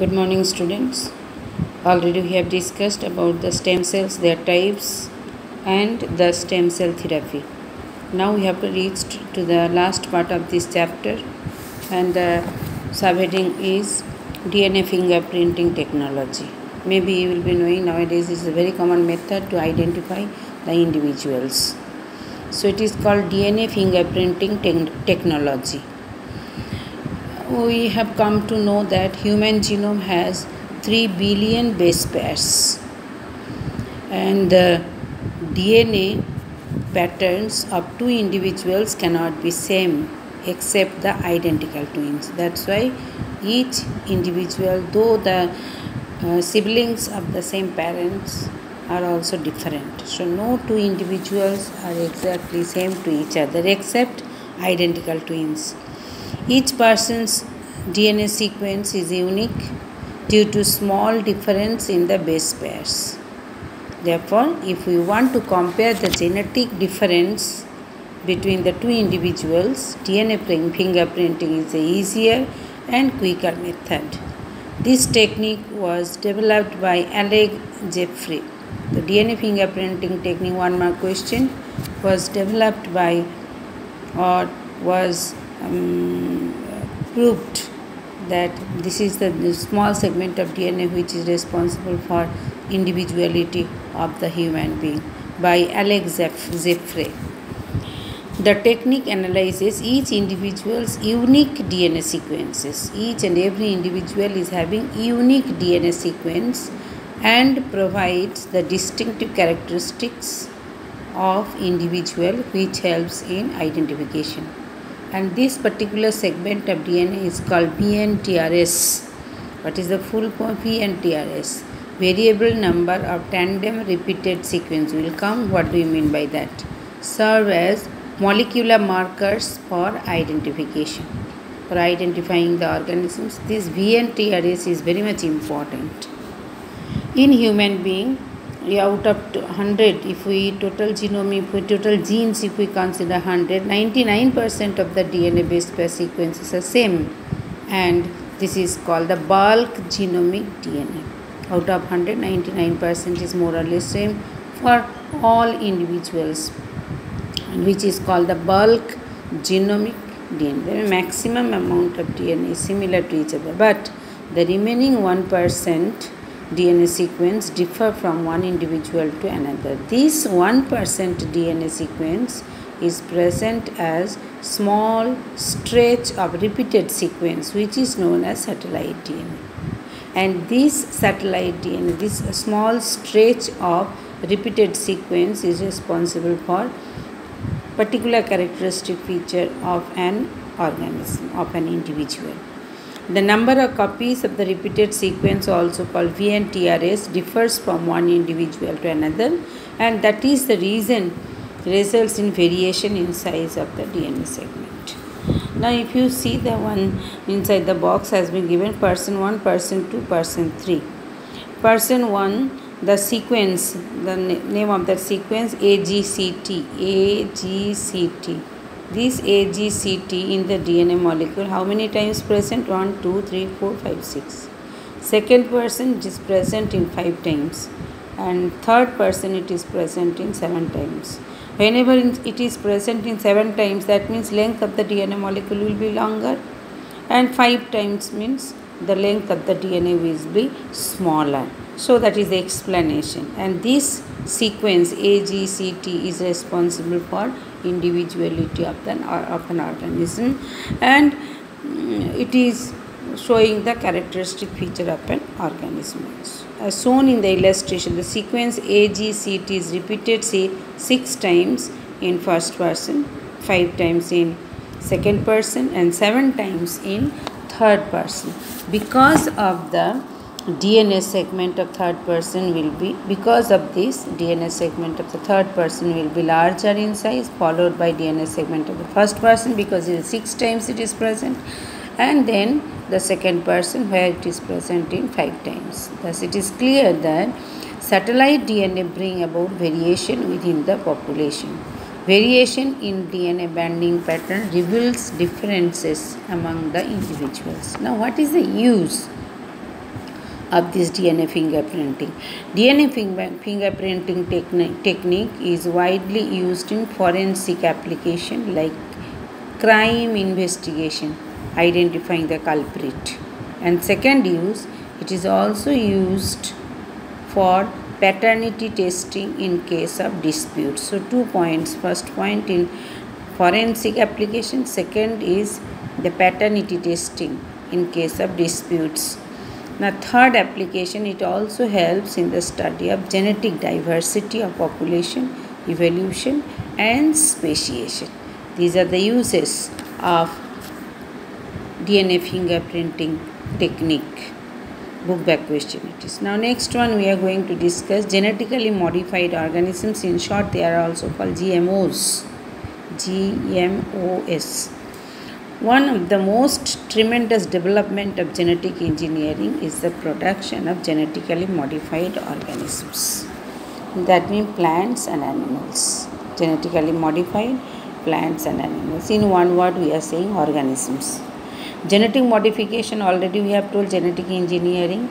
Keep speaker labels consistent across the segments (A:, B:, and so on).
A: Good morning, students. Already we have discussed about the stem cells, their types, and the stem cell therapy. Now we have reached to the last part of this chapter, and the subheading is DNA fingerprinting technology. Maybe you will be knowing nowadays this is a very common method to identify the individuals. So it is called DNA fingerprinting technology. We have come to know that human genome has 3 billion base pairs, and the DNA patterns of two individuals cannot be same except the identical twins. That's why each individual, though the siblings of the same parents, are also different. So no two individuals are exactly same to each other except identical twins. Each person's DNA sequence is unique due to small difference in the base pairs. Therefore, if we want to compare the genetic difference between the two individuals, DNA fingerprinting is a easier and quicker method. This technique was developed by Alec Jeffrey. The DNA fingerprinting technique, one mark question, was developed by or was proved that this is the small segment of DNA which is responsible for individuality of the human being by Alex Jeffrey. The technique analyzes each individual's unique DNA sequences. Each and every individual is having unique DNA sequence and provides the distinctive characteristics of individual which helps in identification. And this particular segment of DNA is called VNTRS. What is the full form? VNTRS. Variable number of tandem repeated sequence will come. What do you mean by that? Serve as molecular markers for identification. For identifying the organisms, this VNTRS is very much important. In human being, out of 100, if we total genome, if we total genes, if we consider 100, 99% of the DNA base pair sequences are same, and this is called the bulk genomic DNA. Out of 100, 99% is more or less same for all individuals, which is called the bulk genomic DNA. The maximum amount of DNA is similar to each other, but the remaining 1% DNA sequence differ from one individual to another. This 1% DNA sequence is present as small stretch of repeated sequence, which is known as satellite DNA. And this satellite DNA, this small stretch of repeated sequence, is responsible for particular characteristic feature of an organism, of an individual. The number of copies of the repeated sequence, also called VNTRS, differs from one individual to another, and that is the reason results in variation in size of the DNA segment. Now, if you see the one inside the box has been given person 1, person 2, person 3. Person 1, the sequence, the name of that sequence AGCT, AGCT. This AGCT in the DNA molecule, how many times present? 1, 2, 3, 4, 5, 6. Second person, it is present in 5 times. And third person, it is present in 7 times. Whenever it is present in 7 times, that means length of the DNA molecule will be longer. And 5 times means the length of the DNA will be smaller. So that is the explanation. And this sequence AGCT is responsible for individuality of an organism, and it is showing the characteristic feature of an organism. As shown in the illustration, the sequence AGCT is repeated, say, 6 times in first person, 5 times in second person, and 7 times in third person. Because of the DNA segment of third person will be, because of this DNA segment of the third person will be larger in size, followed by DNA segment of the first person, because it is 6 times it is present, and then the second person where it is present in 5 times. Thus it is clear that satellite DNA bring about variation within the population. Variation in DNA binding pattern reveals differences among the individuals. Now, what is the use of this DNA fingerprinting. DNA fingerprinting technique is widely used in forensic application like crime investigation, identifying the culprit. And second use, it is also used for paternity testing in case of dispute. So 2 points. First point in forensic application, second is the paternity testing in case of disputes. Now third application, it also helps in the study of genetic diversity of population, evolution and speciation. These are the uses of DNA fingerprinting technique. Book back question it is. Now next one we are going to discuss genetically modified organisms. In short, they are also called GMOs. GMOs. One of the most tremendous development of genetic engineering is the production of genetically modified organisms. That means plants and animals. Genetically modified plants and animals. In one word we are saying organisms. Genetic modification, already we have told, genetic engineering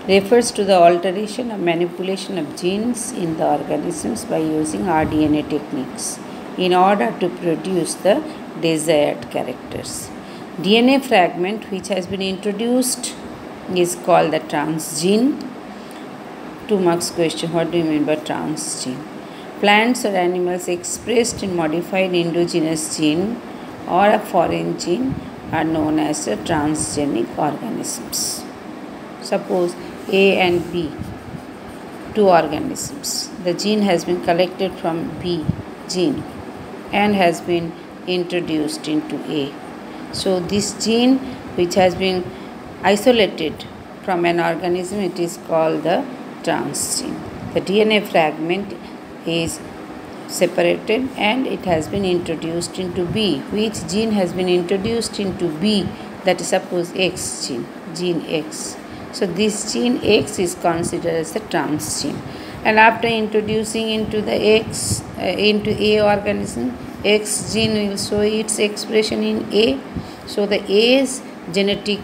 A: refers to the alteration or manipulation of genes in the organisms by using rDNA techniques in order to produce the desired characters. DNA fragment which has been introduced is called the transgene. 2 marks question, what do you mean by transgene? Plants or animals expressed in modified endogenous gene or a foreign gene are known as the transgenic organisms. Suppose A and B, 2 organisms. The gene has been collected from B gene and has been introduced into A. So this gene which has been isolated from an organism, it is called the transgene. The DNA fragment is separated and it has been introduced into B. Which gene has been introduced into B? That is, suppose X gene, gene X. So this gene X is considered as the transgene. And after introducing into the X, into A organism, X gene will show its expression in A. So the A's genetic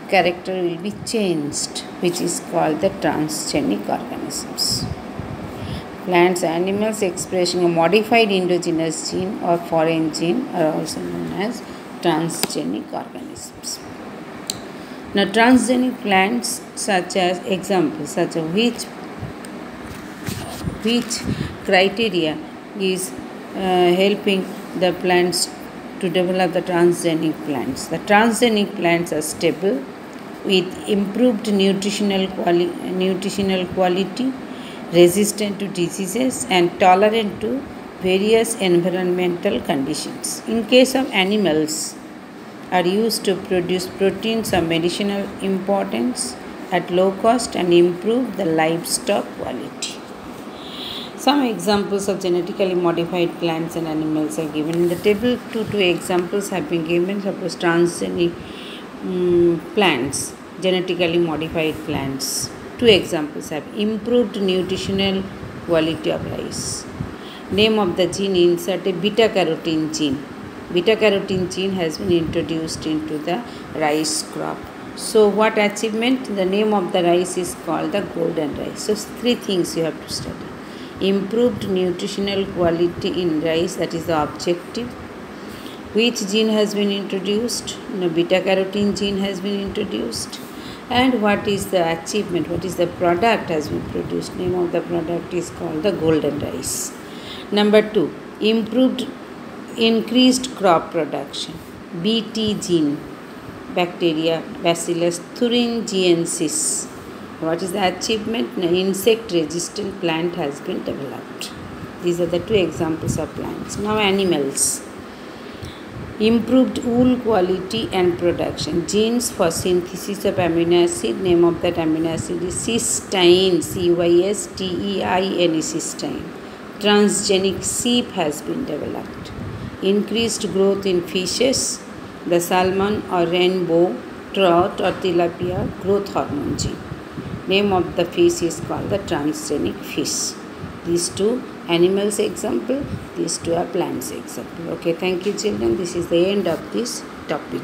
A: character will be changed, which is called the transgenic organisms. Plants and animals expressing a modified endogenous gene or foreign gene are also known as transgenic organisms. Now transgenic plants such as examples, such as which criteria is helping the plants to develop the transgenic plants. The transgenic plants are stable with improved nutritional quality, resistant to diseases and tolerant to various environmental conditions. In case of animals, are used to produce proteins of medicinal importance at low cost and improve the livestock quality. Some examples of genetically modified plants and animals are given in the table. Two examples have been given. Suppose transgenic plants, genetically modified plants. 2 examples have improved nutritional quality of rice. Name of the gene, insert a beta carotene gene. Beta carotene gene has been introduced into the rice crop. So what achievement? The name of the rice is called the golden rice. So 3 things you have to study. Improved nutritional quality in rice, that is the objective. Which gene has been introduced? No, beta carotene gene has been introduced. And what is the achievement? What is the product has been produced? Name of the product is called the golden rice. Number 2, increased crop production. Bt gene, bacteria, Bacillus thuringiensis. What is the achievement? An insect resistant plant has been developed. These are the 2 examples of plants. Now animals. Improved wool quality and production. Genes for synthesis of amino acid. Name of that amino acid is cysteine. Cysteine, cysteine. Transgenic sheep has been developed. Increased growth in fishes. The salmon or rainbow trout or tilapia growth hormone gene. Name of the fish is called the transgenic fish. These 2 animals example, these 2 are plants example. Okay, thank you children. This is the end of this topic.